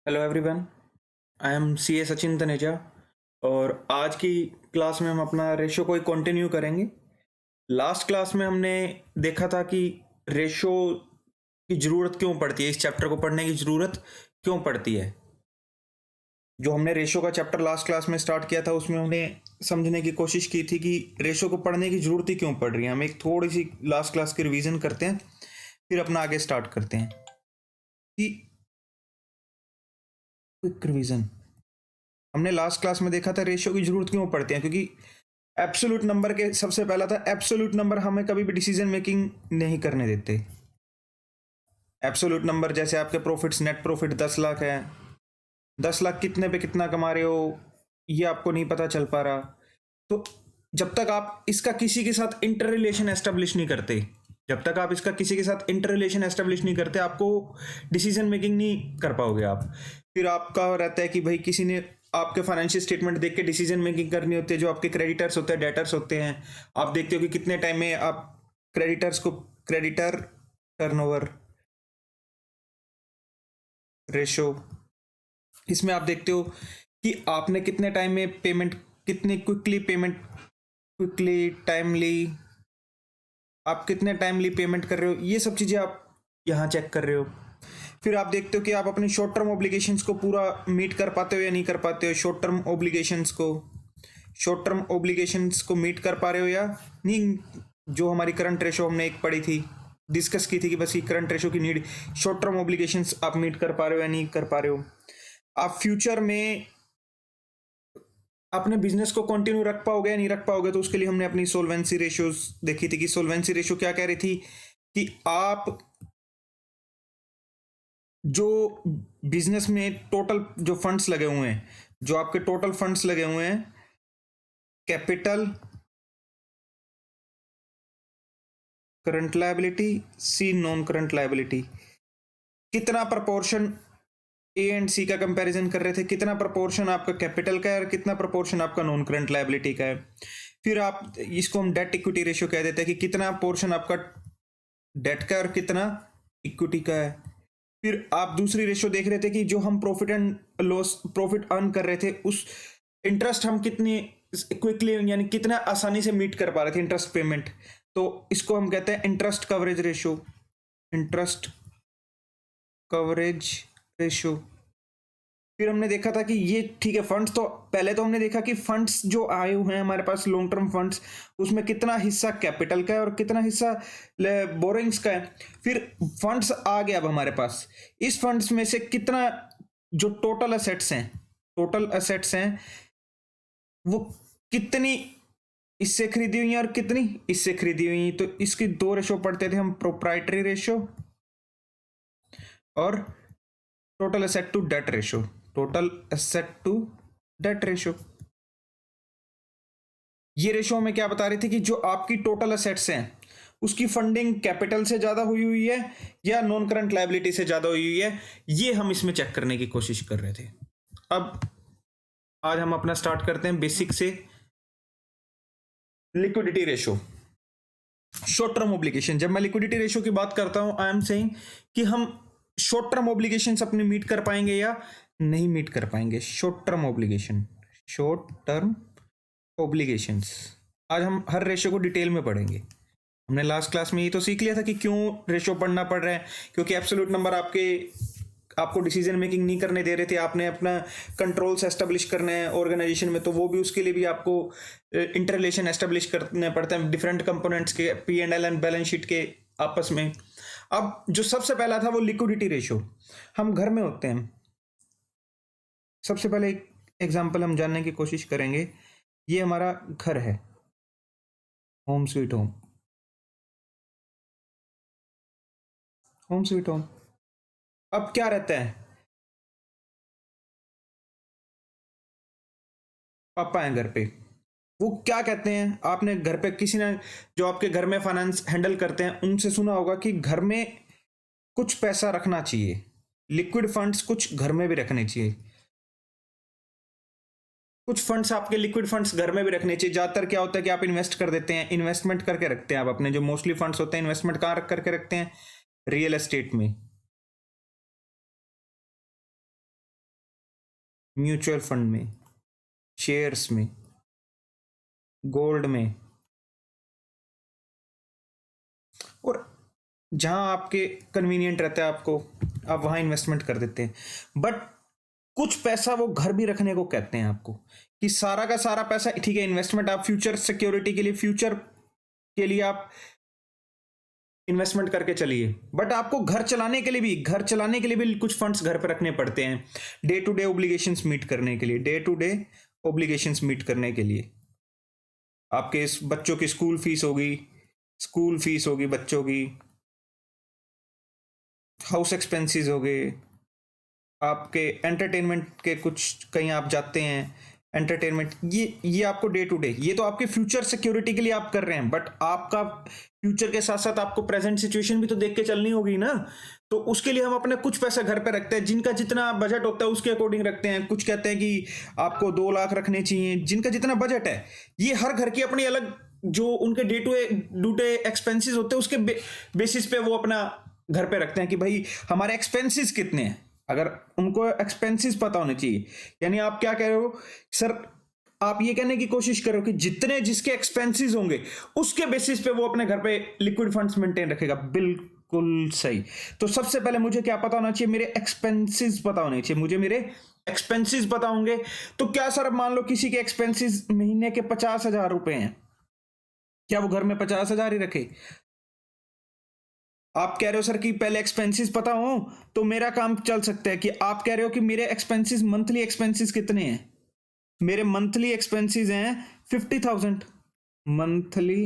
Hello everyone. I am C A Sachin Taneja. और आज की क्लास में हम अपना रेशो को ही कंटिन्यू करेंगे। लास्ट क्लास में हमने देखा था कि रेशो की ज़रूरत क्यों पड़ती है, इस चैप्टर को पढ़ने की ज़रूरत क्यों पड़ती है। जो हमने रेशो का चैप्टर लास्ट क्लास में स्टार्ट किया था उसमें हमने समझने की कोशिश की थी कि रेशो को पढ़ने की ज़रूरत ही क्यों पड़ रही है। हम एक थोड़ी सी लास्ट क्लास की रिवीजन करते हैं, फिर अपना आगे स्टार्ट करते हैं कि क्विक रिवीजन। हमने लास्ट क्लास में देखा था रेशियो की जरूरत क्यों पड़ती है, क्योंकि एब्सोल्यूट नंबर के सबसे पहला था एब्सोल्यूट नंबर हमें कभी भी डिसीजन मेकिंग नहीं करने देते। एब्सोल्यूट नंबर जैसे आपके प्रॉफिट्स, नेट प्रॉफिट 10 लाख है, 10 लाख कितने पे कितना कमा रहे हो ये आपको नहीं पता चल पा रहा। तो जब तक आप इसका किसी के साथ इंटर रिलेशन एस्टेब्लिश नहीं करते, जब तक आप इसका किसी के साथ इंटर रिलेशन एस्टेब्लिश नहीं करते, आपको डिसीजन मेकिंग नहीं कर पाओगे आप। फिर आपका रहता है कि भाई किसी ने आपके फाइनेंशियल स्टेटमेंट देख के डिसीजन मेकिंग करनी होती है। जो आपके क्रेडिटर्स होते हैं, डेटर्स होते हैं, आप देखते हो कि कितने टाइम में आप क्रेडिटर्स को, क्रेडिटर टर्नओवर रेशो, इसमें आप देखते हो कि आपने कितने टाइम में पेमेंट, कितनी क्विकली पेमेंट, क्विकली टाइमली, आप कितने टाइमली पेमेंट कर रहे हो, ये सब चीज़ें आप यहाँ चेक कर रहे हो। फिर आप देखते हो कि आप अपनी शॉर्ट टर्म ऑब्लिगेशंस को पूरा मीट कर पाते हो या नहीं कर पाते हो। शॉर्ट टर्म ऑब्लिगेशंस को, शॉर्ट टर्म ऑब्लिगेशंस को मीट कर पा रहे हो या नहीं। जो हमारी करंट रेशो हमने एक पढ़ी थी, डिस्कस की थी कि बस ये करंट रेशो की नीड, शॉर्ट टर्म ऑब्लिगेशंस आप मीट कर पा रहे हो या नहीं कर पा रहे हो। आप फ्यूचर में अपने बिजनेस को कंटिन्यू रख पाओगे या नहीं रख पाओगे। तो उसके लिए हमने अपनी सोल्वेंसी रेशियोज देखी थी कि सोल्वेंसी रेशियो क्या कह रही थी कि आप जो बिजनेस में टोटल जो फंड्स लगे हुए हैं, जो आपके टोटल फंड्स लगे हुए हैं, कैपिटल, करंट लायबिलिटी, सी नॉन करंट लायबिलिटी, कितना प्रपोर्शन ए एंड सी का कंपैरिजन कर रहे थे, कितना प्रपोर्शन आपका कैपिटल का है और कितना प्रपोर्शन आपका नॉन करंट लायबिलिटी का है। फिर आप इसको हम डेट इक्विटी रेशियो कह देते हैं कि कितना पोर्शन आपका डेट का और कितना इक्विटी का है। फिर आप दूसरी रेशियो देख रहे थे कि जो हम profit and loss, profit earn कर रहे थे, उस इंटरेस्ट हम कितनी क्विकली यानी कितना आसानी से मीट कर पा रहे थे इंटरेस्ट पेमेंट। तो इसको हम कहते हैं interest coverage ratio, interest coverage ratio. फिर हमने देखा था कि ये ठीक है, फंड्स तो पहले तो हमने देखा कि फंड्स जो आए हुए हैं हमारे पास लॉन्ग टर्म फंड्स, उसमें कितना हिस्सा कैपिटल का है और कितना हिस्सा बोरिंग्स का है। फिर फंड्स आ गया अब हमारे पास, इस फंड्स में से कितना जो टोटल असेट्स हैं, टोटल असेट्स हैं वो कितनी इससे खरीदी हुई है और कितनी इससे खरीदी हुई है। तो इसकी दो रेशो पढ़ते थे हम, प्रोप्राइटरी रेशो और total asset to debt ratio, total asset to debt ratio. ये रेशो में क्या बता रही थी कि जो आपकी टोटल एसेट्स हैं उसकी फंडिंग कैपिटल से ज्यादा हुई हुई है या नॉन करंट लायबिलिटी से ज्यादा हुई हुई है, ये हम इसमें चेक करने की कोशिश कर रहे थे। अब आज हम अपना स्टार्ट करते हैं बेसिक से। Liquidity ratio, short term obligation. जब मैं लिक्विडिटी रेशो की बात करता हूं, आई एम सेइंग कि हम शॉर्ट टर्म ऑब्लिगेशंस अपने मीट कर पाएंगे या नहीं मीट कर पाएंगे। Short term obligation, short term obligations, आज हम हर रेशो को डिटेल में पढ़ेंगे। हमने लास्ट क्लास में ये तो सीख लिया था कि क्यों रेशो पढ़ना पड़ रहा है, क्योंकि एब्सोल्यूट नंबर आपको डिसीजन मेकिंग नहीं करने दे रहे थे। आपने अपना कंट्रोल्स एस्टेब्लिश करने हैं ऑर्गेनाइजेशन में, तो वो भी उसके लिए भी आपको इंटर रिलेशन एस्टेब्लिश करने पड़ते हैं डिफरेंट कंपोनेंट्स के, P and L and balance sheet के आपस में। अब जो सबसे पहला था वो लिक्विडिटी रेशो। हम घर में होते हैं, सबसे पहले एक एग्जांपल हम जानने की कोशिश करेंगे। ये हमारा घर है, home sweet home, home sweet home. अब क्या रहता है, पापा हैं घर पे, वो क्या कहते हैं, आपने घर पे किसी ने जो आपके घर में फाइनेंस हैंडल करते हैं उनसे सुना होगा कि घर में कुछ पैसा रखना चाहिए, लिक्विड फंड्स कुछ घर में भी रखने चाहिए। कुछ फंड्स आपके लिक्विड फंड्स घर में भी रखने चाहिए। ज्यादातर क्या होता है कि आप इन्वेस्ट कर देते हैं, इन्वेस्टमेंट करके रखते हैं आप अपने जो मोस्टली फंड्स होते हैं, इन्वेस्टमेंट कहाँ रख करके रखते हैं, रियल एस्टेट में। म्यूचुअल फंड में, शेयर्स में, गोल्ड में, और जहां आपके कन्वीनियंट रहता है आपको, आप वहां इन्वेस्टमेंट कर देते हैं। बट कुछ पैसा वो घर भी रखने को कहते हैं आपको, कि सारा का सारा पैसा ठीक है, इन्वेस्टमेंट आप फ्यूचर सिक्योरिटी के लिए, फ्यूचर के लिए आप इन्वेस्टमेंट करके चलिए, बट आपको घर चलाने के लिए भी, घर चलाने के लिए भी कुछ फंड्स घर पे रखने पड़ते हैं, डे टू डे ओब्लिगेशंस मीट करने के लिए, डे टू डे ओब्लिगेशंस मीट करने के लिए। आपके इस बच्चों की स्कूल फीस होगी, स्कूल फीस होगी बच्चों की, हाउस एक्सपेंसेस हो गए, आपके एंटरटेनमेंट के कुछ, कहीं आप जाते हैं एंटरटेनमेंट, ये आपको डे टू डे, ये तो आपके फ्यूचर सिक्योरिटी के लिए आप कर रहे हैं, बट आपका फ्यूचर के साथ साथ आपको प्रेजेंट सिचुएशन भी तो देख के चलनी होगी ना। तो उसके लिए हम अपने कुछ पैसा घर पे रखते हैं, जिनका जितना बजट होता है उसके अकॉर्डिंग रखते हैं। कुछ कहते हैं कि आपको 2 लाख रखने चाहिए, जिनका जितना बजट है। ये हर घर की अपनी अलग, जो उनके डे टू डे एक्सपेंसेस होते हैं उसके बेसिस पे वो अपना घर पे रखते हैं कि भाई हमारे एक्सपेंसेस कितने हैं। अगर उनको एक्सपेंसेस पता होने चाहिए, यानी आप क्या कह रहे हो सर, आप ये कहने की कोशिश करो कि जितने जिसके एक्सपेंसेस होंगे उसके बेसिस पे वो अपने घर पे लिक्विड फंड्स मेंटेन रखेगा। बिल्कुल सही। तो सबसे पहले मुझे क्या पता होना चाहिए, मेरे एक्सपेंसेस पता होने चाहिए। मुझे मेरे एक्सपेंसेस पता होंगे तो क्या सर, मान लो किसी के एक्सपेंसेस महीने के 50,000 रुपए हैं, क्या वो घर में 50,000 ही रखे? आप कह रहे हो सर कि पहले एक्सपेंसेस पता हो तो मेरा काम चल सकता है, कि आप कह रहे हो कि मेरे एक्सपेंसेस, मंथली एक्सपेंसेस कितने हैं? मेरे मंथली एक्सपेंसेस हैं 50,000। मंथली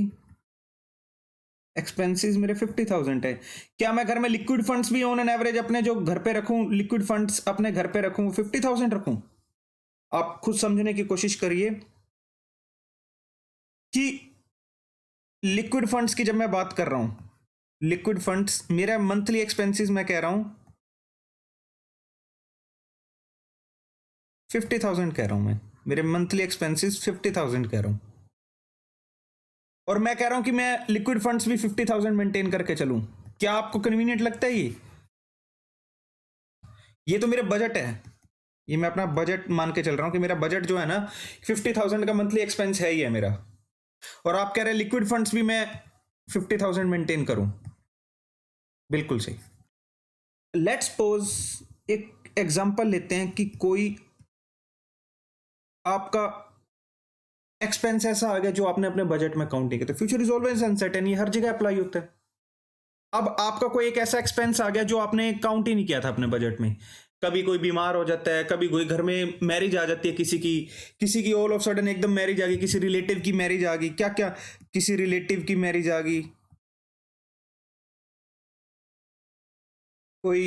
एक्सपेंसेस मेरे 50,000 है। क्या मैं घर में लिक्विड फंड्स भी ऑन एन एवरेज अपने जो घर पे रखूं, लिक्विड फंड्स अपने घर पे रखूं 50,000 रखूं? आप खुद समझने की कोशिश करिए कि लिक्विड फंड्स की जब मैं बात कर रहा हूं, लिक्विड फंड्स, मेरा मंथली एक्सपेंसेस मैं कह रहा हूं 50,000 कह रहा हूं। मैं मेरे मंथली एक्सपेंसेस 50,000 कह रहा हूं, और मैं कह रहा हूं कि मैं लिक्विड फंड्स भी 50,000 मेंटेन करके चलूं। क्या आपको कन्वीनियंट लगता है ये तो मेरे बजट है, ये मैं अपना बजट मान के चल रहा हूं कि मेरा बजट जो है ना 50,000 का मंथली एक्सपेंस है ही है मेरा, और आप कह रहे हैं लिक्विड फंड्स भी मैं 50,000 मेंटेन करूं। बिल्कुल सही। लेट्स सपोज एक एग्जांपल लेते हैं कि कोई आपका एक्सपेंस ऐसा आ गया जो आपने अपने बजट में काउंट नहीं किया। तो फ्यूचर इज ऑलवेज अनसर्टेन, ये हर जगह अप्लाई होता है। अब आपका कोई एक ऐसा एक्सपेंस आ गया जो आपने काउंट ही नहीं किया था अपने बजट में। कभी कोई बीमार हो जाता है, कभी कोई घर में मैरिज आ जाती है किसी की ऑल ऑफ सडन एकदम मैरिज आ गई, किसी रिलेटिव की मैरिज आ गई, क्या क्या, किसी रिलेटिव की मैरिज आ गई, कोई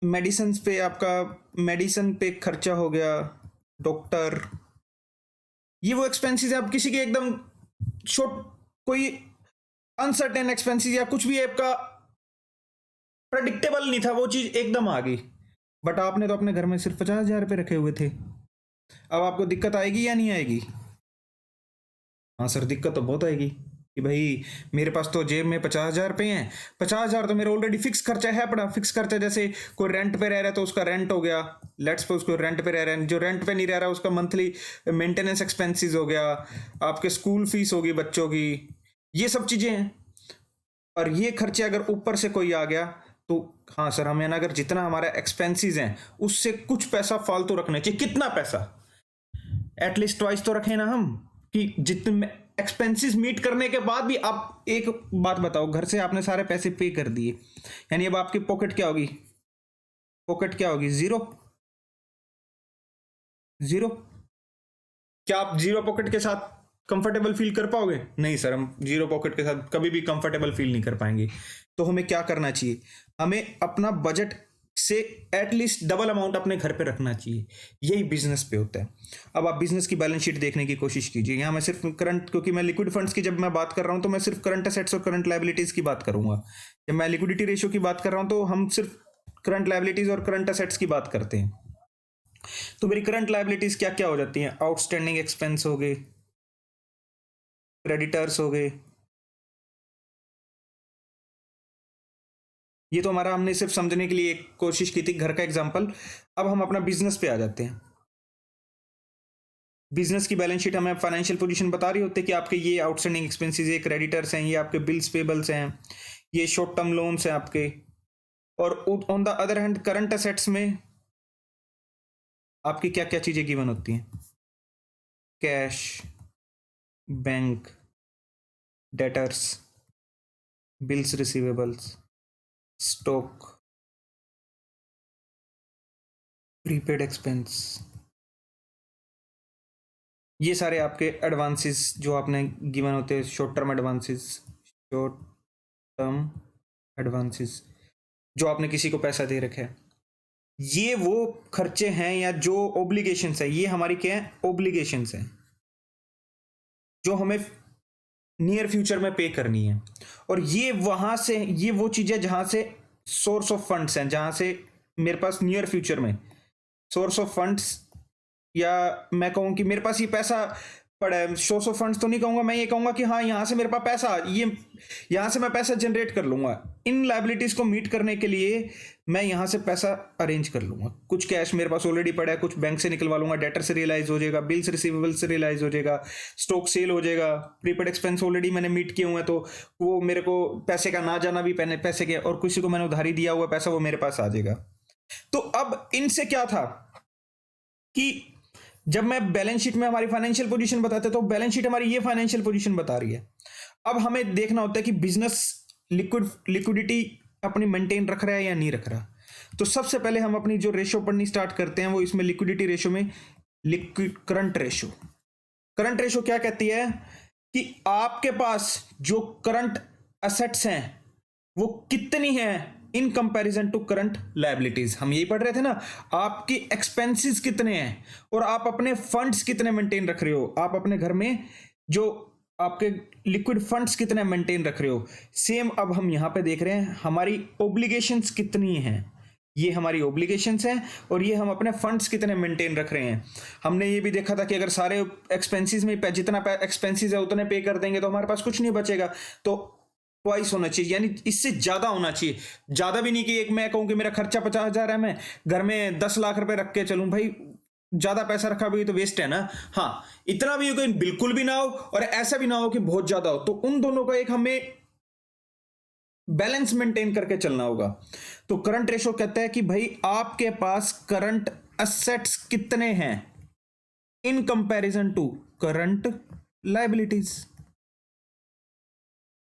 मेडिसिन पे, आपका मेडिसिन पे खर्चा हो गया, डॉक्टर, ये वो एक्सपेंसेस है। अब किसी के एकदम शॉर्ट, कोई अनसर्टेन एक्सपेंसेस या कुछ भी आपका प्रेडिक्टेबल नहीं था, वो चीज एकदम आ गई, बट आपने तो अपने घर में सिर्फ 50,000 रुपये रखे हुए थे। अब आपको दिक्कत आएगी या नहीं आएगी? हाँ सर, दिक्कत तो बहुत आएगी कि भाई मेरे पास तो जेब में 50,000 रुपये हैं, 50,000 तो मेरा ऑलरेडी फिक्स खर्चा है, पड़ा फिक्स खर्चा। जैसे कोई रेंट पे रह रहा है तो उसका रेंट हो गया, लेट्स सपोज कोई रेंट पे रह रहा है, जो रेंट पे नहीं रह रहा उसका मंथली मेंटेनेंस एक्सपेंसेस हो गया, आपके स्कूल फीस होगी बच्चों की, ये सब चीजें हैं। और ये खर्चे अगर ऊपर से कोई आ गया तो हाँ सर, हमें ना अगर जितना हमारा एक्सपेंसेस हैं उससे कुछ पैसा फालतू रखना चाहिए। कितना पैसा? एटलीस्ट ट्वाइस तो रखें ना हम, कि जितने एक्सपेंसेस मीट करने के बाद भी। आप एक बात बताओ, घर से आपने सारे पैसे पे कर दिए, यानी अब आपकी पॉकेट क्या होगी? पॉकेट क्या होगी? जीरो। जीरो। क्या आप जीरो पॉकेट के साथ कंफर्टेबल फील कर पाओगे? नहीं सर, हम जीरो पॉकेट के साथ कभी भी कंफर्टेबल फील नहीं कर पाएंगे। तो हमें क्या करना चाहिए? हमें अपना बजट से एटलीस्ट डबल अमाउंट अपने घर पे रखना चाहिए। यही बिजनेस पे होता है। अब आप बिजनेस की बैलेंस शीट देखने की कोशिश कीजिए। यहाँ मैं सिर्फ करंट, क्योंकि मैं लिक्विड फंड्स की जब मैं बात कर रहा हूँ तो मैं सिर्फ करंट असेट्स और करंट लायबिलिटीज की बात करूंगा। जब मैं लिक्विडिटी रेशियो की बात कर रहा हूँ तो हम सिर्फ करंट लायबिलिटीज और करंट असेट्स की बात करते हैं। तो मेरी करंट लायबिलिटीज क्या क्या हो जाती हैं? आउटस्टैंडिंग एक्सपेंस हो गए, क्रेडिटर्स हो गए, ये तो हमारा, हमने सिर्फ समझने के लिए एक कोशिश की थी, घर का एग्जाम्पल। अब हम अपना बिजनेस पे आ जाते हैं। बिजनेस की बैलेंस शीट हमें फाइनेंशियल पोजीशन बता रही होती है कि आपके ये आउटस्टैंडिंग एक्सपेंसेस, ये क्रेडिटर्स हैं, ये आपके बिल्स पेबल्स हैं, ये शॉर्ट टर्म लोन्स हैं आपके। और on the other hand current assets में आपकी क्या क्या चीजें गिवन होती हैं? Cash, bank, debtors, bills receivables, stock, prepaid expense, ये सारे आपके एडवांसेस जो आपने गिवन होते हैं, short term advances, short term advances जो आपने किसी को पैसा दे रखा है। ये वो खर्चे हैं या जो ओब्लिगेशंस है, ये हमारी क्या है? ओब्लिगेशंस हैं जो हमें नियर फ्यूचर में पे करनी है। और ये वहां से, ये वो चीजें जहां से सोर्स ऑफ फंड्स हैं, जहां से मेरे पास नियर फ्यूचर में सोर्स ऑफ फंड्स, या मैं कहूँ कि मेरे पास ये पैसा पड़ा है। सोर्स ऑफ फंड्स तो नहीं कहूंगा, मैं ये कहूंगा कि हाँ, यहाँ से मेरे पास पैसा, ये यहाँ से मैं पैसा जनरेट कर लूंगा। इन लाइबिलिटीज को मीट करने के लिए मैं यहाँ से पैसा अरेंज कर लूंगा। कुछ कैश मेरे पास ऑलरेडी पड़ा है, कुछ बैंक से निकलवा लूंगा, डेटर से रियलाइज हो जाएगा, बिल्स रिसीवेबल से रियलाइज हो जाएगा, स्टॉक सेल हो जाएगा, प्रीपेड एक्सपेंस ऑलरेडी मैंने मीट किए हुए हैं, तो वो मेरे को पैसे का ना जाना भी पैसे के, और किसी को मैंने उधारी दिया हुआ पैसा वो मेरे पास आ जाएगा। तो अब इनसे क्या था कि जब मैं बैलेंस शीट में हमारी फाइनेंशियल पोजीशन बताते तो बैलेंस शीट हमारी ये फाइनेंशियल पोजीशन बता रही है। अब हमें देखना होता है कि बिजनेस लिक्विडिटी अपनी मेंटेन रख रहा है या नहीं रख रहा। तो सबसे पहले हम अपनी जो रेशो पढ़नी स्टार्ट करते हैं वो इसमें लिक्विडिटी रेशो में करंट रेशो। करंट रेशो क्या कहती है कि आपके पास जो करंट असेट्स हैं वो कितनी है in comparison to current liabilities. हम यही पढ़ रहे थे ना, आपकी एक्सपेंसेस कितने हैं और आप अपने फंड्स कितने मेंटेन रख रहे हो, आप अपने घर में जो आपके लिक्विड फंड्स कितने मेंटेन रख रहे हो। सेम अब हम यहां पे देख रहे हैं हमारी ओब्लिगेशंस कितनी हैं, ये हमारी ओब्लिगेशंस हैं, और ये हम अपने फंड्स कितने मेंटेन रख रहे हैं। हमने ये भी देखा था कि अगर सारे एक्सपेंसेस में जितना एक्सपेंसेस है उतने पे कर देंगे तो हमारे पास कुछ नहीं बचेगा, तो ट्वाइस होना चाहिए, यानी इससे ज्यादा होना चाहिए। ज्यादा भी नहीं कि एक मैं कहूं कि मेरा खर्चा 50,000 है, मैं घर में 10 लाख रुपए रख के चलूं, भाई ज्यादा पैसा रखा भी तो वेस्ट है ना। हाँ, इतना भी कोई बिल्कुल भी ना हो और ऐसा भी ना हो कि बहुत ज्यादा हो, तो उन दोनों का एक हमें बैलेंस मेंटेन करके चलना होगा। तो करंट रेशो कहता है कि भाई आपके पास करंट असेट्स कितने हैं in comparison to current liabilities.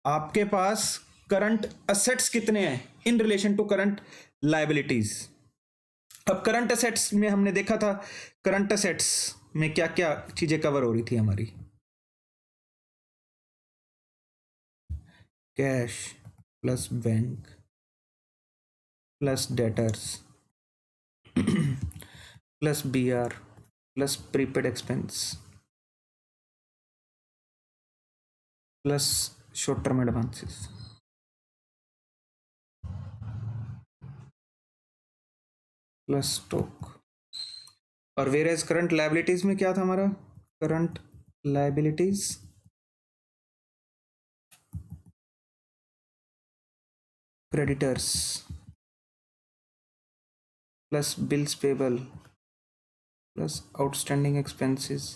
आपके पास करंट असेट्स कितने हैं in relation to current liabilities. अब करंट असेट्स में हमने देखा था, करंट असेट्स में क्या क्या चीजें कवर हो रही थी हमारी। Cash plus bank plus debtors plus BR plus prepaid expense plus short term advances plus stock. और वेरेज करंट लायबिलिटीज में क्या था हमारा? Current liabilities creditors plus bills payable plus outstanding expenses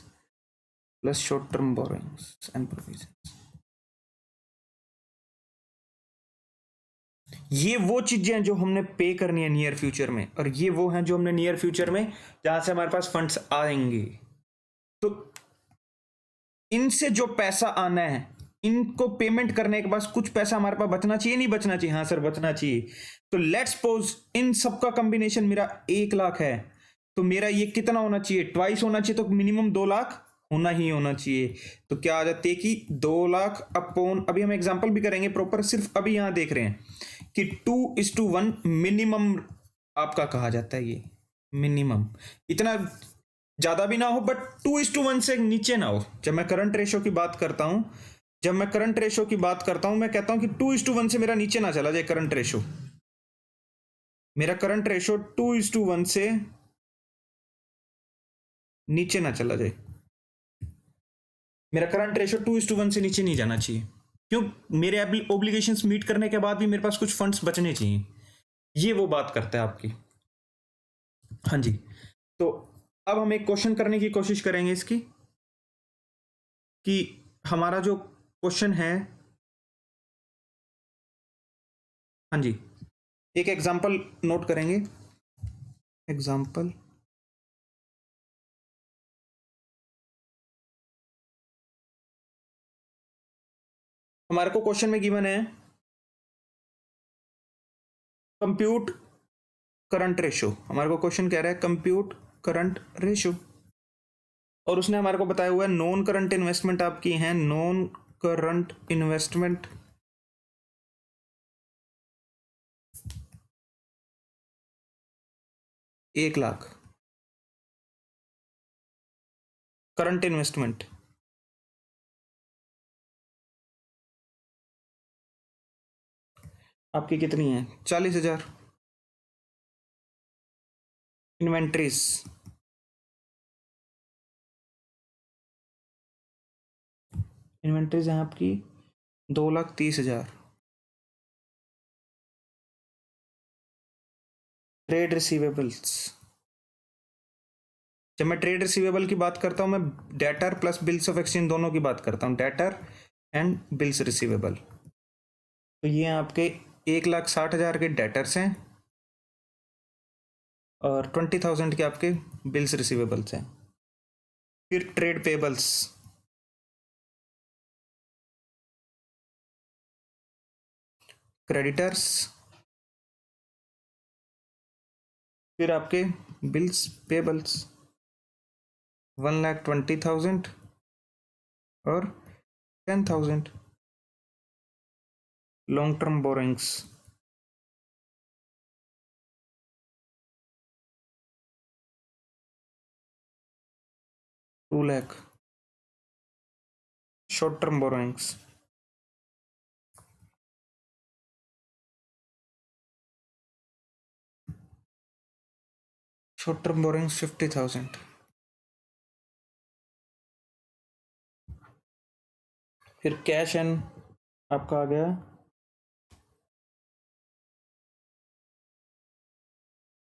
plus short term borrowings and provisions. ये वो चीजें हैं जो हमने पे करनी है नियर फ्यूचर में, और ये वो हैं जो हमने नियर फ्यूचर में जहां से हमारे पास फंड्स आएंगे। तो इनसे जो पैसा आना है, इनको पेमेंट करने के बाद कुछ पैसा हमारे पास बचना चाहिए, नहीं बचना चाहिए? हाँ सर, बचना चाहिए। तो लेट्स सपोज इन सबका कॉम्बिनेशन मेरा 1 लाख है, तो मेरा ये कितना होना चाहिए? ट्वाइस होना चाहिए, तो मिनिमम 2 लाख होना ही होना चाहिए। तो क्या आ जाती है कि 2 लाख अपॉन, अभी हम एग्जांपल भी करेंगे प्रॉपर, सिर्फ अभी यहां देख रहे हैं कि 2:1 मिनिमम आपका कहा जाता है। ये मिनिमम इतना ज्यादा भी ना हो बट 2:1 से नीचे ना हो। जब मैं करंट रेशो की बात करता हूं, मैं कहता हूं कि 2:1 से मेरा नीचे ना चला जाए करंट रेशो। मेरा करंट रेशो 2:1 से नीचे ना चला जाए। मेरा करंट रेशो 2:1 से नीचे नहीं जाना चाहिए। क्यों? मेरे ओब्लिगेशंस मीट करने के बाद भी मेरे पास कुछ फंड्स बचने चाहिए। ये वो बात करता है आपकी। हाँ जी, तो अब हम एक क्वेश्चन करने की कोशिश करेंगे इसकी, कि हमारा जो क्वेश्चन है, हाँ जी, एक एग्जांपल नोट करेंगे। एग्जांपल, हमारे को क्वेश्चन में गिवन है कंप्यूट करंट रेशो। हमारे को क्वेश्चन कह रहा है कंप्यूट करंट रेशो, और उसने हमारे को बताया हुआ है नॉन करंट इन्वेस्टमेंट आपकी है, non current investment 1,00,000, current investment आपकी कितनी है, 40,000। इन्वेंट्रीज, इन्वेंट्रीज है आपकी 2,30,000। ट्रेड रिसीवेबल्स, जब मैं ट्रेड रिसीवेबल की बात करता हूं, मैं debtor plus bills of exchange दोनों की बात करता हूं, डेटर एंड बिल्स रिसीवेबल। तो ये आपके 1,60,000 के डेटर्स हैं और 20,000 के आपके बिल्स रिसीवेबल्स हैं। फिर ट्रेड पेबल्स, क्रेडिटर्स, फिर आपके बिल्स पेबल्स 1,20,000 और 10,000। Long term borrowings, ₹2,00,000। Short term borrowings, short term borrowings 50,000। फिर कैश एंड आपका आ गया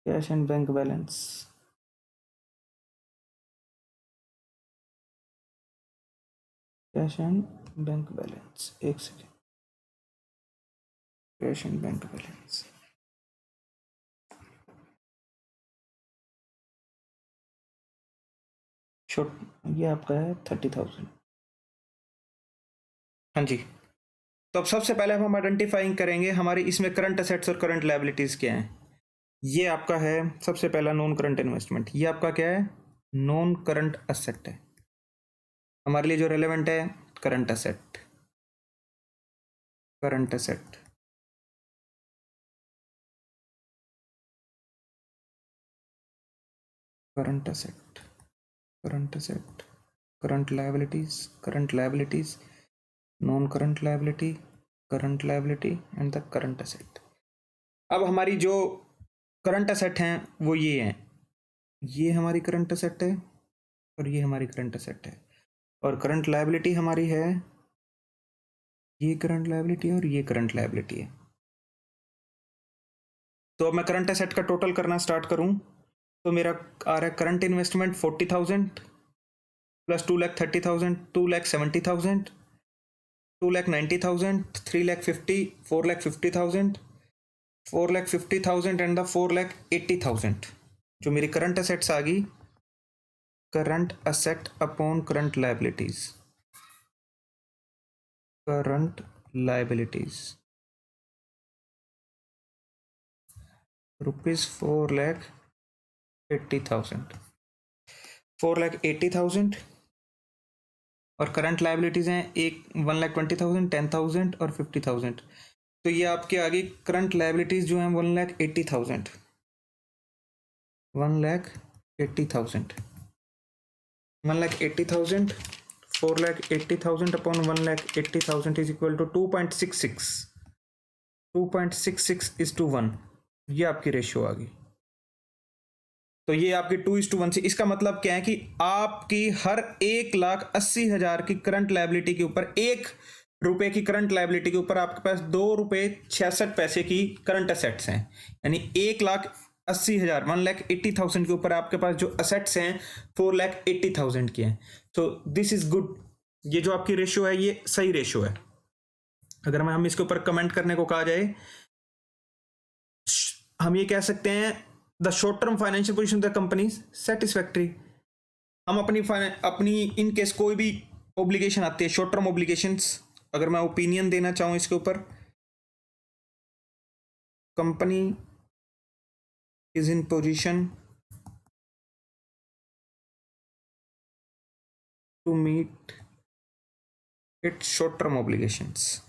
cash and bank balance, cash and bank balance, एक second, cash and bank balance, short ये आपका है 30,000। हाँ जी, तो अब सबसे पहले हम आइडेंटिफाइंग करेंगे हमारी इसमें करंट असेट्स और करंट लायबिलिटीज क्या हैं। ये आपका है सबसे पहला नॉन करंट इन्वेस्टमेंट, ये आपका क्या है, नॉन करंट असेट है। हमारे लिए जो रेलेवेंट है current asset, current asset, current asset, current asset, current liabilities, current liabilities, non current liability, current liability and the current asset. अब हमारी जो करंट असेट हैं वो ये हैं, ये हमारी करंट असेट है और ये हमारी करंट असेट है, और करंट लायबिलिटी हमारी है, ये करंट लायबिलिटी है और ये करंट लायबिलिटी है। तो अब मैं करंट असेट का टोटल करना स्टार्ट करूं तो मेरा आ रहा है current investment 40,000 plus 2,30,000, 2,70,000, 2,90,000, 3,50,000, 4,50,000, 4,50,000 and the 4,80,000। जो मेरी करंट असेट्स आ गई, current asset upon current liabilities, current liabilities ₹4,80,000, 4,80,000, और करंट लायबिलिटीज हैं 1,20,000, 10,000 और 50,000। तो ये आपके आगे करंट लायबिलिटीज जो हैं 1,80,000, 1,80,000, 1,80,000, 4,80,000 अपॉन 1,80,000 इज इक्वल टू 2.66, 2.66:1। ये आपकी रेशियो आ गई। तो ये आपकी 2:1 से, इसका मतलब क्या है कि आपकी हर 1,80,000 की करंट लायबिलिटी के ऊपर एक रुपए की करंट लायबिलिटी के ऊपर आपके पास 2 रुपये 66 पैसे की करंट असेट्स हैं, यानी 1,80,000 1,80,000 के ऊपर आपके पास जो असेट्स हैं 4,80,000 के हैं। तो दिस इज गुड, ये जो आपकी रेशियो है ये सही रेशियो है। अगर हम इसके ऊपर कमेंट करने को कहा जाए, हम ये कह सकते हैं the short term financial position of the company satisfactory. हम अपनी इन केस कोई भी ऑब्लिगेशन आती है, शॉर्ट टर्म ऑब्लिगेशंस, अगर मैं ओपिनियन देना चाहूं इसके ऊपर, company is in position to meet its short term obligations,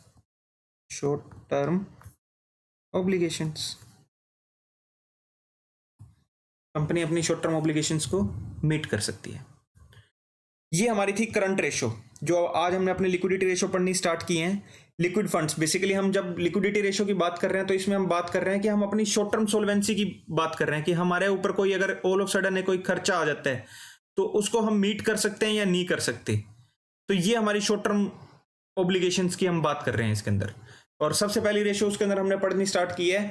short term obligations, company अपनी शॉर्ट टर्म ऑब्लिगेशंस को मीट कर सकती है। ये हमारी थी करंट रेशो। जो आज हमने अपने लिक्विडिटी रेशो पढ़नी स्टार्ट किए हैं, लिक्विड फंड्स। बेसिकली हम जब लिक्विडिटी रेशो की बात कर रहे हैं तो इसमें हम बात कर रहे हैं कि हम अपनी शॉर्ट टर्म सोल्वेंसी की बात कर रहे हैं कि हमारे ऊपर कोई अगर ऑल ऑफ सडन कोई खर्चा आ जाता है तो उसको हम मीट कर सकते हैं या नहीं कर सकते। तो ये हमारी शॉर्ट टर्म ऑब्लिगेशंस की हम बात कर रहे हैं इसके अंदर। और सबसे पहली रेशो उसके अंदर हमने पढ़नी स्टार्ट की है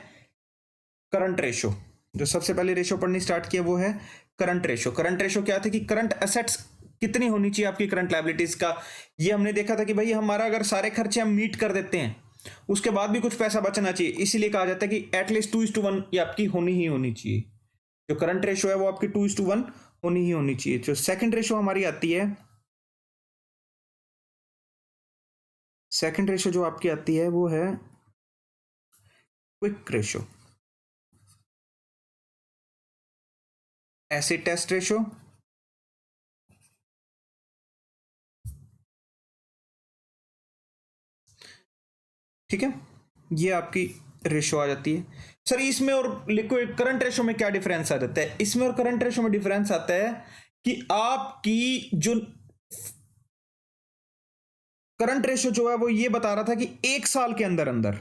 करंट रेशो। जो सबसे पहली रेशो पढ़नी स्टार्ट की है वो है करंट रेशो। करंट रेशो क्या था कि करंट एसेट्स कितनी होनी चाहिए आपकी करंट लायबिलिटीज का। ये हमने देखा था कि भाई हमारा अगर सारे खर्चे हम मीट कर देते हैं उसके बाद भी कुछ पैसा बचना चाहिए, इसीलिए कहा जाता है कि एटलीस्ट 2:1 ये आपकी होनी ही होनी चाहिए। जो करंट रेशो है वो आपकी 2:1 होनी ही होनी चाहिए। जो सेकंड रेशो हमारी आती है, सेकंड रेशो जो आपकी आती है वो है quick ratio, acid test ratio, ठीक है। ये आपकी रेशो आ जाती है। सर इसमें और लिक्विड करंट रेशो में क्या डिफरेंस आ जाता है? इसमें और करंट रेशो में डिफरेंस आता है कि आपकी जो करंट रेशो जो है वो ये बता रहा था कि एक साल के अंदर अंदर,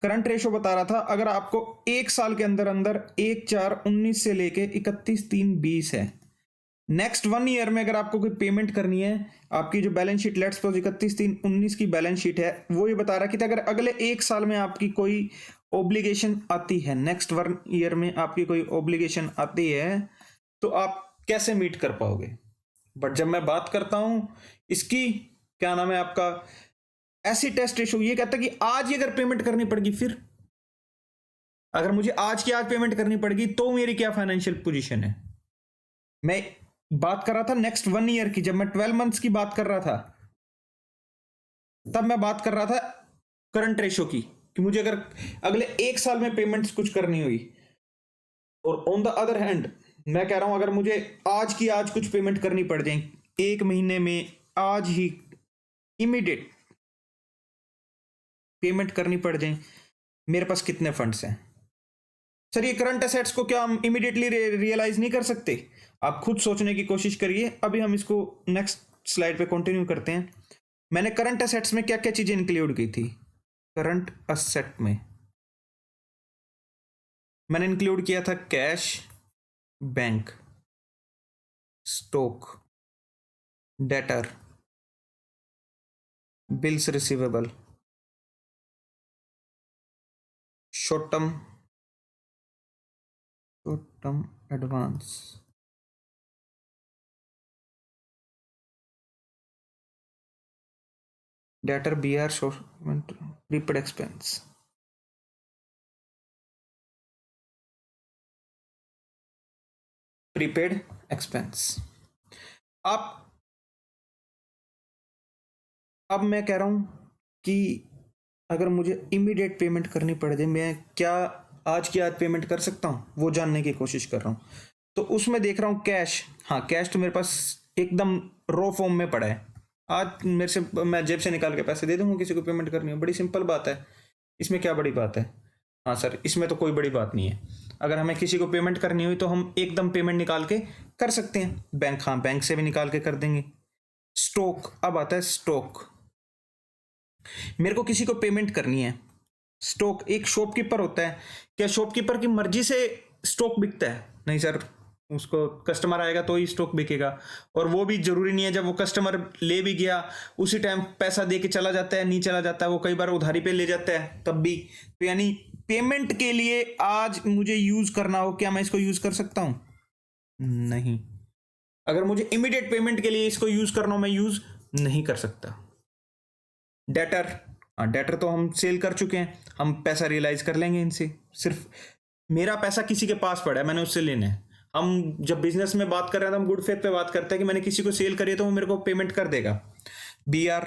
करंट रेशो बता रहा था अगर आपको एक साल के अंदर अंदर 1/4/19 से लेके 31/3/20 है, नेक्स्ट 1 ईयर में अगर आपको कोई पेमेंट करनी है, आपकी जो बैलेंस शीट लेट्स सपोज 31/3/19 की बैलेंस शीट है, वो ये बता रहा है कि अगर अगले एक साल में आपकी कोई ऑब्लिगेशन आती है, नेक्स्ट 1 ईयर में आपकी कोई ऑब्लिगेशन आती है तो आप कैसे मीट कर पाओगे। बट जब मैं बात करता हूं इसकी, क्या नाम है आपका, एसिड टेस्ट रेशो, ये कहता है कि आज ही अगर पेमेंट करनी पड़ेगी, फिर अगर मुझे आज की आज पेमेंट करनी पड़ेगी तो मेरी क्या फाइनेंशियल पोजीशन है। मैं बात कर रहा था नेक्स्ट 1 ईयर की, जब मैं 12 मंथ्स की बात कर रहा था तब मैं बात कर रहा था करंट रेशो की, कि मुझे अगर अगले एक साल में पेमेंट्स कुछ करनी हुई। और ऑन द अदर हैंड मैं कह रहा हूं अगर मुझे आज की आज कुछ पेमेंट करनी पड़ जाए, एक महीने में आज ही इमीडिएट पेमेंट करनी पड़ जाए, मेरे पास कितने फंड्स हैं। सर ये करंट एसेट्स को क्या हम इमीडिएटली रियलाइज नहीं कर सकते? आप खुद सोचने की कोशिश करिए। अभी हम इसको नेक्स्ट स्लाइड पे कंटिन्यू करते हैं। मैंने करंट एसेट्स में क्या क्या चीजें इंक्लूड की थी? करंट एसेट में मैंने इंक्लूड किया था cash, bank, stock, debtor, bills receivable, short term advance, debtor BR prepaid expense, prepaid expense. अब मैं कह रहा हूं कि अगर मुझे इमीडिएट पेमेंट करनी पड़ जाए, मैं क्या आज की आज पेमेंट कर सकता हूं, वो जानने की कोशिश कर रहा हूं। तो उसमें देख रहा हूं कैश, हाँ कैश तो मेरे पास एकदम रॉ फॉर्म में पड़ा है। आज मेरे से मैं जेब से निकाल के पैसे दे दूंगा, किसी को पेमेंट करनी हो, बड़ी सिंपल बात है। इसमें क्या बड़ी बात है? हाँ सर इसमें तो कोई बड़ी बात नहीं है। अगर हमें किसी को पेमेंट करनी हुई तो हम एकदम पेमेंट निकाल के कर सकते हैं। बैंक, हाँ बैंक से भी निकाल के कर देंगे। स्टॉक, अब आता है स्टॉक। मेरे को किसी को पेमेंट करनी है, स्टॉक, एक शॉपकीपर होता है, क्या शॉपकीपर की मर्जी से स्टॉक बिकता है? नहीं सर, उसको कस्टमर आएगा तो ही स्टॉक बिकेगा, और वो भी जरूरी नहीं है जब वो कस्टमर ले भी गया उसी टाइम पैसा दे के चला जाता है, नहीं चला जाता है, वो कई बार उधारी पे ले जाता है तब भी। तो यानी पेमेंट के लिए आज मुझे यूज करना हो, क्या मैं इसको यूज कर सकता हूं? नहीं। अगर मुझे इमीडिएट पेमेंट के लिए इसको यूज करना हो, मैं यूज नहीं कर सकता। डेटर, हाँ डेटर तो हम सेल कर चुके हैं, हम पैसा रियलाइज कर लेंगे इनसे। सिर्फ मेरा पैसा किसी के पास पड़ा है, मैंने उससे लेना है। हम जब बिजनेस में बात कर रहे हैं तो हम गुड फेथ पे बात करते हैं कि मैंने किसी को सेल करी है तो वो मेरे को पेमेंट कर देगा, BR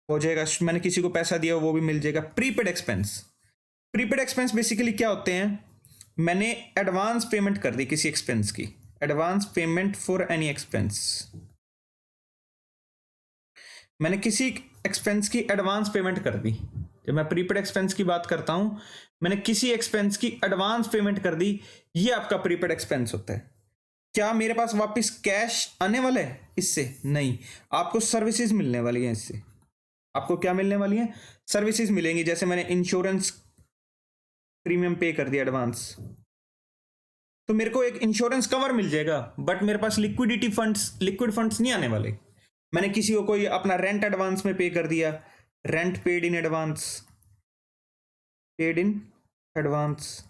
हो जाएगा। मैंने किसी को पैसा दिया वो भी मिल जाएगा। Prepaid expense, prepaid expense basically क्या होते हैं? मैंने एडवांस पेमेंट कर दी किसी एक्सपेंस की, advance payment for any expense. मैंने किसी एक्सपेंस की एडवांस पेमेंट कर दी। जब मैं प्रीपेड एक्सपेंस की बात करता हूं, मैंने किसी एक्सपेंस की एडवांस पेमेंट कर दी, ये आपका प्रीपेड एक्सपेंस होता है। क्या मेरे पास वापस कैश आने वाला है इससे? नहीं, आपको सर्विसेज मिलने वाली हैं इससे। आपको क्या मिलने वाली है? सर्विसेज मिलेंगी। जैसे मैंने इंश्योरेंस प्रीमियम पे कर दिया एडवांस, तो मेरे को एक इंश्योरेंस कवर मिल जाएगा, बट मेरे पास लिक्विडिटी फंड्स, लिक्विड फंड्स नहीं आने वाले। मैंने किसी को कोई अपना रेंट एडवांस में पे कर दिया, rent paid in advance, paid in advance,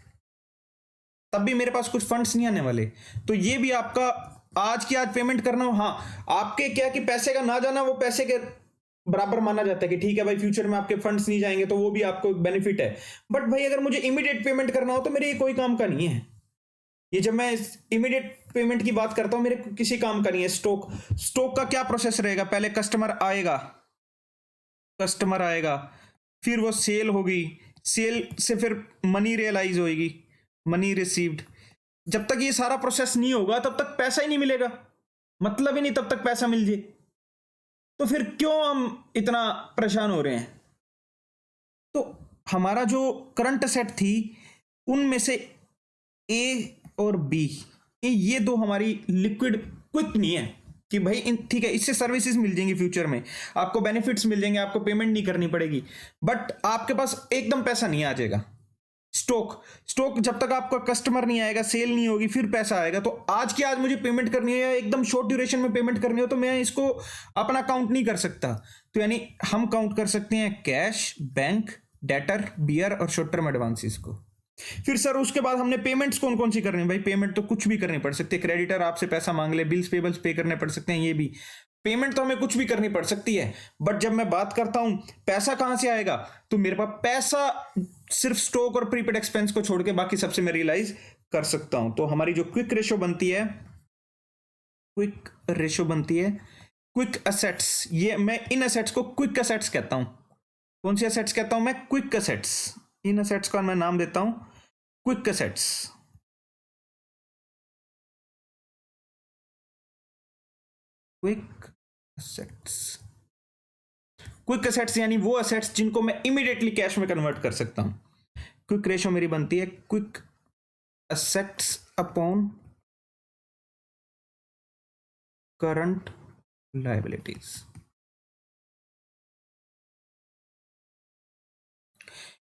तब भी मेरे पास कुछ फंड्स नहीं आने वाले। तो ये भी आपका आज की आज पेमेंट करना हो, हाँ आपके क्या कि पैसे का ना जाना वो पैसे के बराबर माना जाता है कि ठीक है भाई फ्यूचर में आपके फंड्स नहीं जाएंगे तो वो भी आपको बेनिफिट है। बट भाई अगर मुझे इमीडिएट पेमेंट करना हो तो मेरे ये कोई काम का नहीं है। ये जब मैं इमीडिएट पेमेंट की बात करता हूं मेरे किसी काम का नहीं है। स्टॉक, स्टॉक का क्या प्रोसेस रहेगा? पहले कस्टमर आएगा, कस्टमर आएगा, फिर वो सेल होगी, सेल से फिर मनी रियलाइज होगी, मनी रिसीव्ड। जब तक ये सारा प्रोसेस नहीं होगा तब तक पैसा ही नहीं मिलेगा, मतलब ही नहीं तब तक पैसा मिल जाए। तो फिर क्यों हम इतना परेशान हो रहे हैं? तो हमारा जो करंट असेट थी उनमें से ए और बी, ये दो हमारी लिक्विड क्विक नहीं है कि भाई ठीक है इससे सर्विसेज मिल जाएंगी, फ्यूचर में आपको बेनिफिट्स मिल जाएंगे, आपको पेमेंट नहीं करनी पड़ेगी, बट आपके पास एकदम पैसा नहीं आ जाएगा। स्टॉक, स्टॉक जब तक आपका कस्टमर नहीं आएगा, सेल नहीं होगी, फिर पैसा आएगा। तो आज की आज मुझे पेमेंट करनी है या एकदम शॉर्ट ड्यूरेशन में पेमेंट करनी हो तो मैं इसको अपना काउंट नहीं कर सकता। तो यानी हम काउंट कर सकते हैं कैश, बैंक, डेटर, BR और शॉर्ट टर्म एडवांसेस को। फिर सर उसके बाद हमने पेमेंट्स कौन कौन सी करनी है? भाई पेमेंट तो कुछ भी करनी पड़ सकती है, क्रेडिटर आपसे पैसा मांग ले, बिल्स पेबल्स पे करने पड़ सकते हैं, ये भी पेमेंट तो हमें कुछ भी करनी पड़ सकती है। बट जब मैं बात करता हूं पैसा कहां से आएगा, तो मेरे पास पैसा सिर्फ स्टॉक और प्रीपेड एक्सपेंस को छोड़ के बाकी सबसे मैं रियलाइज कर सकता हूं। तो हमारी जो क्विक रेशो बनती है, क्विक रेशो बनती है क्विक असेट्स। ये मैं इन असेट्स को क्विक असेट्स कहता हूं। कौन सी असेट्स कहता हूं मैं? Quick assets. इन असेट्स का मैं नाम देता हूं quick assets. Quick assets, quick assets यानी वो असेट्स जिनको मैं इमीडिएटली कैश में कन्वर्ट कर सकता हूं। क्विक रेशो मेरी बनती है quick assets upon current liabilities.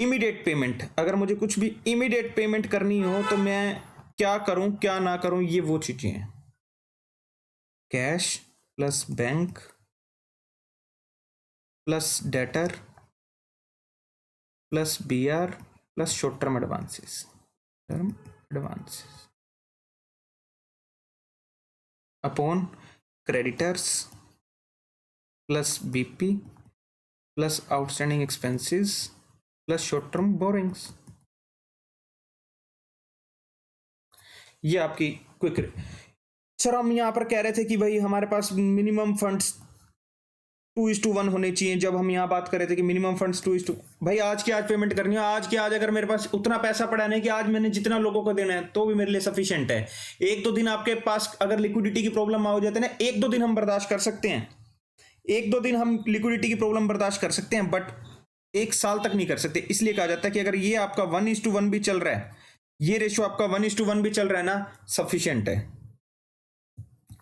Immediate payment, अगर मुझे कुछ भी इमीडिएट पेमेंट करनी हो तो मैं क्या करूं क्या ना करूं, ये वो चीजें हैं। Cash plus bank plus debtor plus BR plus short term advances, term advances upon creditors plus BP plus outstanding expenses plus short term borings. ये आपकी क्विक। सर हम यहां पर कह रहे थे कि भाई हमारे पास मिनिमम फंड्स 2:1 होने चाहिए। जब हम यहाँ बात कर रहे थे कि मिनिमम फंड्स 2:, भाई आज की आज पेमेंट करनी है, आज की आज अगर मेरे पास उतना पैसा पड़ा नहीं कि आज मैंने जितना लोगों को देना है तो भी मेरे लिए सफिशिएंट है। 1-2 दिन आपके पास अगर लिक्विडिटी की प्रॉब्लम आ जाते हैं ना, 1-2 दिन हम बर्दाश्त कर सकते हैं, 1-2 दिन हम लिक्विडिटी की प्रॉब्लम बर्दाश्त कर सकते हैं, बट 1 साल तक नहीं कर सकते। इसलिए कहा जाता है कि अगर ये आपका 1:1 भी चल रहा है, ये रेशो आपका 1:1 भी चल रहा है ना, सफिशिएंट है।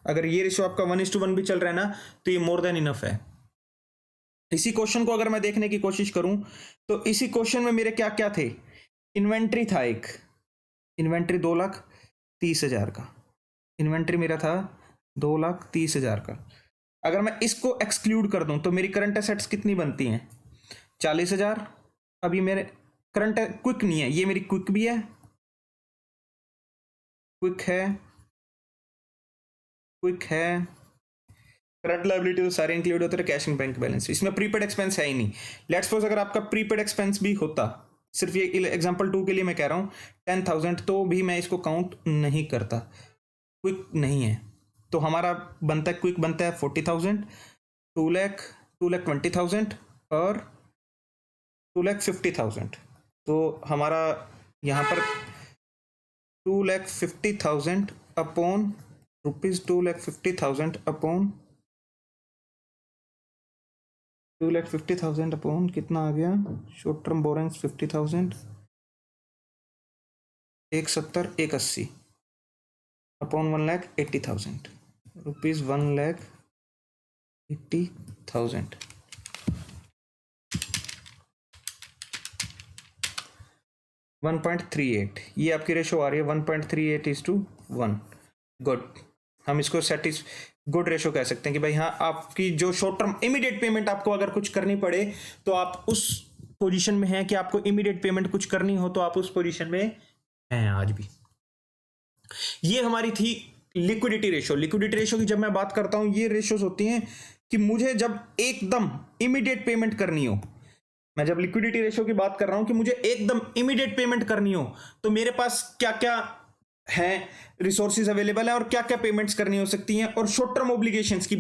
अगर ये रेशो आपका 1:1 भी चल रहा है ना तो ये मोर देन इनफ है। इसी क्वेश्चन को अगर मैं देखने की कोशिश करूं तो इसी क्वेश्चन में मेरे क्या क्या थे? इन्वेंट्री था, एक इन्वेंट्री 2 लाख, 30,000 का। इन्वेंट्री मेरा था 2,30,000 का। अगर मैं इसको एक्सक्लूड कर दूं तो मेरी करंट एसेट्स कितनी बनती हैं? 40,000। अभी मेरे करंट क्विक नहीं है, ये मेरी क्विक भी है, क्विक है। करंट लायबिलिटी तो सारे इंक्लूड होते हैं, कैश एंड बैंक बैलेंस, इसमें प्रीपेड एक्सपेंस है ही नहीं। लेट्स सपोज अगर आपका प्रीपेड एक्सपेंस भी होता, सिर्फ ये एग्जांपल 2 के लिए मैं कह रहा हूँ, 10,000, तो भी मैं इसको काउंट नहीं करता, क्विक नहीं है। तो हमारा बनता है, क्विक बनता है 40,000, 2,20,000 और 2,50,000। तो हमारा यहाँ पर 2,50,000 अपॉन रुपीज 2,50,000 अपॉन 2,50,000 अपॉन कितना आ गया? Short term boranes 50,000, 170, 180 upon 1,80,000 rupees 1,80,000। 1.38 ये आपकी रेशो आ रही है, 1.38:1। गुड, हम इसको गुड रेशो कह सकते हैं कि भाई हाँ, आपकी जो शॉर्ट टर्म इमीडिएट पेमेंट आपको अगर कुछ करनी पड़े तो आप उस पोजीशन में हैं कि आपको इमीडिएट पेमेंट कुछ करनी हो तो आप उस पोजीशन में हैं आज भी। ये हमारी थी लिक्विडिटी रेशो। लिक्विडिटी रेशो की जब मैं बात करता हूं, ये रेशोज होती हैं कि मुझे जब एकदम इमीडिएट पेमेंट करनी हो, मैं जब लिक्विडिटी रेशो की बात कर रहा हूं कि मुझे एकदम इमीडिएट पेमेंट करनी हो तो मेरे पास क्या क्या है रिसोर्सेज अवेलेबल है और क्या क्या पेमेंट्स करनी हो सकती हैं, और शॉर्ट टर्म ऑब्लिगेशंस की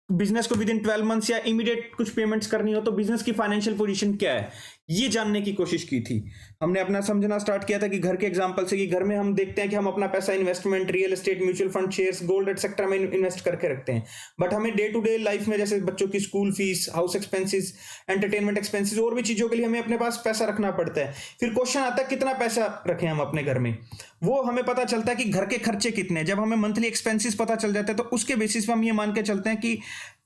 बिजनेस को विद इन 12 मंथ्स या इमीडिएट कुछ पेमेंट्स करनी हो तो बिजनेस की फाइनेंशियल पोजीशन क्या है, ये जानने की कोशिश की थी। हमने अपना समझना स्टार्ट किया था कि घर के एग्जांपल से, कि घर में हम देखते हैं कि हम अपना पैसा investment, real estate, mutual fund, shares, gold etcetera में इन्वेस्ट करके रखते हैं, बट हमें डे टू डे लाइफ में जैसे बच्चों की school fees, house expenses, entertainment expenses और भी चीजों के लिए हमें अपने पास पैसा रखना पड़ता है। फिर क्वेश्चन आता है कितना पैसा रखें हम अपने घर में, वो हमें पता चलता है कि घर के खर्चे कितने। जब हमें मंथली एक्सपेंसेस पता चल जाते हैं तो उसके बेसिस पे हम ये मान के चलते हैं कि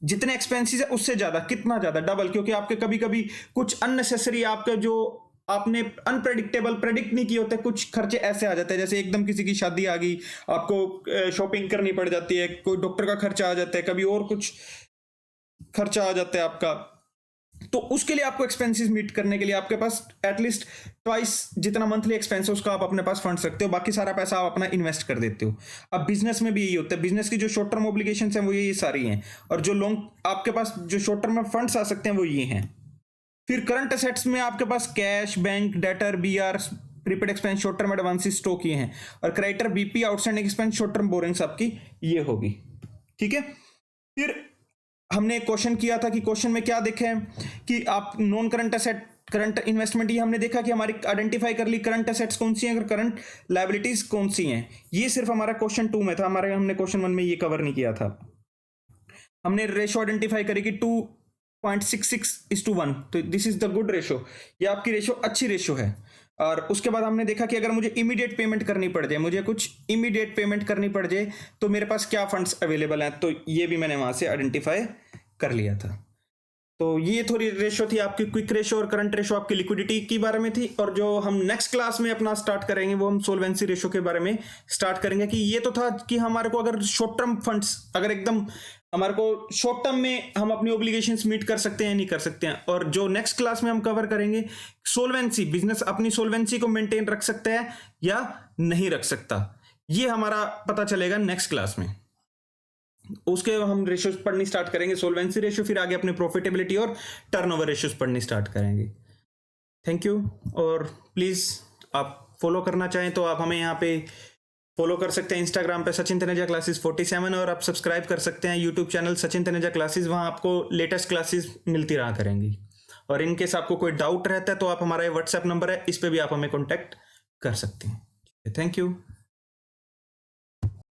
जितने एक्सपेंसेस है उससे ज्यादा, कितना ज्यादा, डबल, क्योंकि आपके कभी कभी कुछ अननेसेसरी, आपके जो आपने अनप्रेडिक्टेबल प्रेडिक्ट नहीं किए होते कुछ खर्चे ऐसे आ जाते हैं, जैसे एकदम किसी की शादी आ गई, आपको शॉपिंग करनी पड़ जाती है, कोई डॉक्टर का खर्चा आ जाता है, कभी और कुछ खर्चा आ जाता है आपका, तो उसके लिए आपको एक्सपेंसेस मीट करने के लिए आपके पास एटलीस्ट ट्वाइस जितना मंथली एक्सपेंस है उसका आप अपने पास फंड्स रखते हो, बाकी सारा पैसा आप अपना इन्वेस्ट कर देते हो। अब बिजनेस में भी यही होता है, बिजनेस की जो शॉर्ट टर्म ऑब्लिगेशंस हैं वो ये सारी हैं, और जो लॉन्ग आपके पास जो शॉर्ट टर्म में फंड्स आ सकते हैं वो ये हैं। फिर करंट असेट्स में आपके पास cash, bank, debtor, BR, prepaid expense, short term advances stock ये हैं, और creditor, BP, outstanding expense, short term borrowings आपकी ये होगी। ठीक है, फिर हमने एक क्वेश्चन किया था कि क्वेश्चन में क्या देखें कि आप non current asset, current investment, ये हमने देखा कि हमारी आइडेंटिफाई कर ली करंट एसेट्स कौन सी हैं और करंट लायबिलिटीज कौन सी हैं। ये सिर्फ हमारा क्वेश्चन 2 में था, हमने क्वेश्चन 1 में ये कवर नहीं किया था। हमने रेशो आइडेंटिफाई करी कि 2.66:1, तो this is the good ratio, ये आपकी रेशो अच्छी रेशो है। और उसके बाद हमने देखा कि अगर मुझे इमीडिएट पेमेंट करनी पड़ जाए, मुझे कुछ इमीडिएट पेमेंट करनी पड़ जाए तो मेरे पास क्या फंड्स अवेलेबल हैं, तो ये भी मैंने वहां से आइडेंटिफाई कर लिया था। तो ये थोड़ी रेशो थी आपकी क्विक रेशो और करंट रेशो आपकी लिक्विडिटी के बारे में थी। और जो हम नेक्स्ट क्लास में अपना स्टार्ट करेंगे वो हम सोल्वेंसी रेशो के बारे में स्टार्ट करेंगे, कि ये तो था कि हमारे को अगर शॉर्ट टर्म फंड्स, अगर एकदम हमारे को शॉर्ट टर्म में हम अपनी ऑब्लिगेशंस मीट कर सकते हैं नहीं कर सकते हैं। और जो नेक्स्ट क्लास में हम कवर करेंगे सोल्वेंसी, बिजनेस अपनी सोल्वेंसी को मेंटेन रख सकते हैं या नहीं रख सकता, ये हमारा पता चलेगा नेक्स्ट क्लास में। उसके हम रेशियोज पढ़नी स्टार्ट करेंगे, सोल्वेंसी रेशियो, फिर आगे अपनी प्रॉफिटेबिलिटी और टर्नओवर रेशियोज पढ़नी स्टार्ट करेंगे। Thank you. और प्लीज आप फॉलो करना चाहें तो आप हमें यहाँ पे फॉलो कर सकते हैं इंस्टाग्राम पे सचिन तनेजा क्लासेस 47, और आप सब्सक्राइब कर सकते हैं YouTube channel Sachin Taneja classes, वहाँ आपको लेटेस्ट क्लासेस मिलती रहा करेंगी। और इन केस आपको कोई डाउट रहता है तो आप हमारा व्हाट्सएप नंबर है, इस पर भी आप हमें कॉन्टैक्ट कर सकते हैं। Thank you.